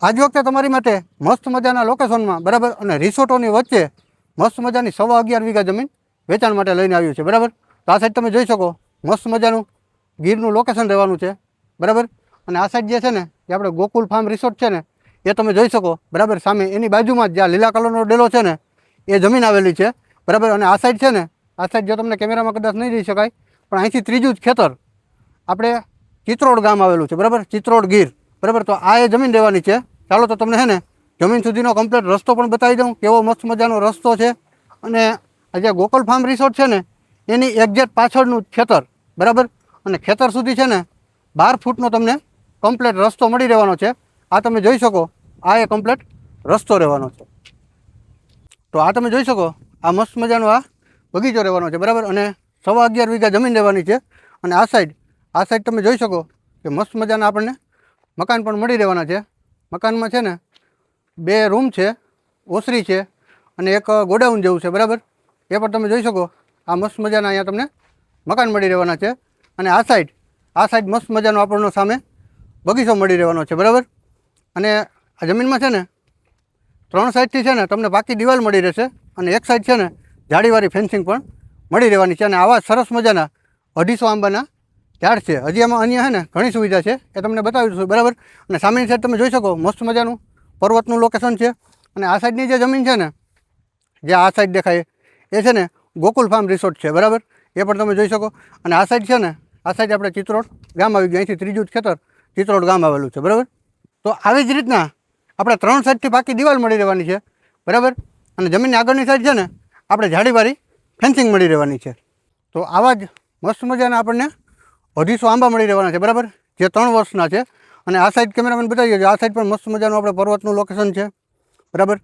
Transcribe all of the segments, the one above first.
આજ વખતે તમારી માટે મસ્ત મજાના લોકેશનમાં બરાબર અને રિસોર્ટોની વચ્ચે મસ્ત મજાની 11.5 વીઘા જમીન વેચાણ માટે લઈને આવ્યું છે બરાબર. તો આ સાઈડ તમે જોઈ શકો મસ્ત મજાનું ગીરનું લોકેશન રહેવાનું છે બરાબર. અને આ સાઈડ જે છે ને એ આપણે ગોકુલ ફાર્મ રિસોર્ટ છે ને એ તમે જોઈ શકો બરાબર. સામે એની બાજુમાં જ જ્યાં લીલા કલરનો ડેલો છે ને એ જમીન આવેલી છે બરાબર. અને આ સાઈડ છે ને આ સાઈડ જો તમને કેમેરામાં કદાચ નહીં જોઈ શકાય પણ અહીંથી ત્રીજું જ ખેતર આપણે ચિત્રોડ ગામ આવેલું છે બરાબર, ચિત્રોડ ગીર બરાબર. તો આ એ જમીન રહેવાની છે. ચાલો તો તમને છે ને જમીન સુધીનો કમ્પ્લીટ રસ્તો પણ બતાવી દઉં, કેવો મસ્ત મજાનો રસ્તો છે. અને આ જે ગોકુલ ફાર્મ રિસોર્ટ છે ને એની એક્ઝેક્ટ પાછળનું ખેતર બરાબર. અને ખેતર સુધી છે ને 12 ફૂટનો તમને કમ્પ્લીટ રસ્તો મળી રહેવાનો છે. આ તમે જોઈ શકો આ એ કમ્પ્લીટ રસ્તો રહેવાનો છે. તો આ તમે જોઈ શકો આ મસ્ત મજાનો આ બગીચો રહેવાનો છે બરાબર. અને 11.5 વીઘા જમીન રહેવાની છે. અને આ સાઈડ તમે જોઈ શકો કે મસ્ત મજાના આપણને મકાન પણ મળી રહેવાના છે. મકાનમાં છે ને 2 રૂમ છે, ઓસરી છે અને એક ગોડાઉન જેવું છે બરાબર. એ પણ તમે જોઈ શકો આ મસ્ત મજાના અહીંયા તમને મકાન મળી રહેવાના છે. અને આ સાઈડ મસ્ત મજાનો આપણને સામે બગીચો મળી રહેવાનો છે બરાબર. અને આ જમીનમાં છે ને 3 સાઈડથી છે ને તમને પાકી દિવાલ મળી રહેશે અને એક સાઈડ છે ને જાળીવાળી ફેન્સિંગ પણ મળી રહેવાની છે. અને આવા સરસ મજાના 250 આંબાના ઝાડ છે. હજી આમાં અન્ય છે ને ઘણી સુવિધા છે એ તમને બતાવીશું બરાબર. અને સામેની સાઈડ તમે જોઈ શકો મસ્ત મજાનું પર્વતનું લોકેશન છે. અને આ સાઈડની જે જમીન છે ને જે આ સાઈડ દેખાય એ છે ને ગોકુલ ફાર્મ રિસોર્ટ છે બરાબર. એ પણ તમે જોઈ શકો. અને આ સાઈડ છે ને આ સાઈડ આપણે ચિત્રોડ ગામ આવી ગયું. અહીંથી ત્રીજું જ ખેતર ચિત્રોડ ગામ આવેલું છે બરાબર. તો આવી જ રીતના આપણે 3 સાઈડથી પાકી દિવાલ મળી રહેવાની છે બરાબર. અને જમીનની આગળની સાઈડ છે ને આપણે જાળીવાળી ફેન્સિંગ મળી રહેવાની છે. તો આવા જ મસ્ત મજાના આપણને 250 આંબા મળી રહેવાના છે બરાબર, જે 3 વર્ષના છે. અને આ સાઈડ કેમેરામેન બતાવી ગયો, આ સાઈડ પણ મસ્ત મજાનું આપણે પર્વતનું લોકેશન છે બરાબર.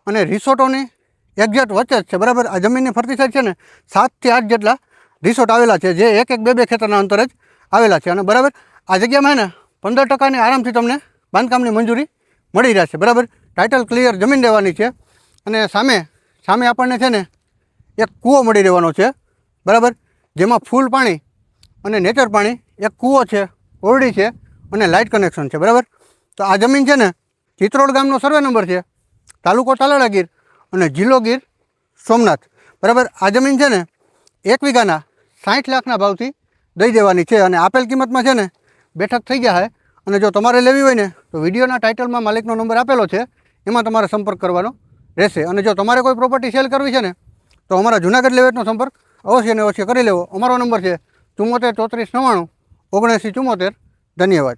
અને રિસોર્ટોની એક્ઝેક્ટ વચ્ચે જ છે બરાબર. આ જમીનની ફરતી સાઈડ છે ને 7 થી 8 જેટલા રિસોર્ટ આવેલા છે, જે 1-2 ખેતરના અંતરે જ આવેલા છે. અને બરાબર આ જગ્યામાં છે ને 15% આરામથી તમને બાંધકામની મંજૂરી મળી રહેશે બરાબર. ટાઇટલ ક્લિયર જમીન રહેવાની છે. અને સામે આપણને છે ને એક કૂવો મળી રહેવાનો છે બરાબર, જેમાં ફૂલ પાણી અને નેચર પાણી, એક કૂવો છે, ઓરડી છે અને લાઇટ કનેક્શન છે બરાબર. તો આ જમીન છે ને ચિત્રોડ ગામનો સર્વે નંબર છે, તાલુકો તાલાળા ગીર અને જિલ્લો ગીર સોમનાથ બરાબર. આ જમીન છે ને 1 વીઘાના 60 લાખના ભાવથી દઈ દેવાની છે. અને આપેલ કિંમતમાં છે ને બેઠક થઈ ગયા છે. અને જો તમારે લેવી હોય ને તો વિડીયોના ટાઇટલમાં માલિકનો નંબર આપેલો છે, એમાં તમારે સંપર્ક કરવાનો રહેશે. અને જો તમારે કોઈ પ્રોપર્ટી સેલ કરવી છે ને તો અમારા જૂનાગઢ લેવેટનો સંપર્ક અવશ્ય ને અવશ્ય કરી લેવો. અમારો નંબર છે 74 34 99 79 74. ધન્યવાદ.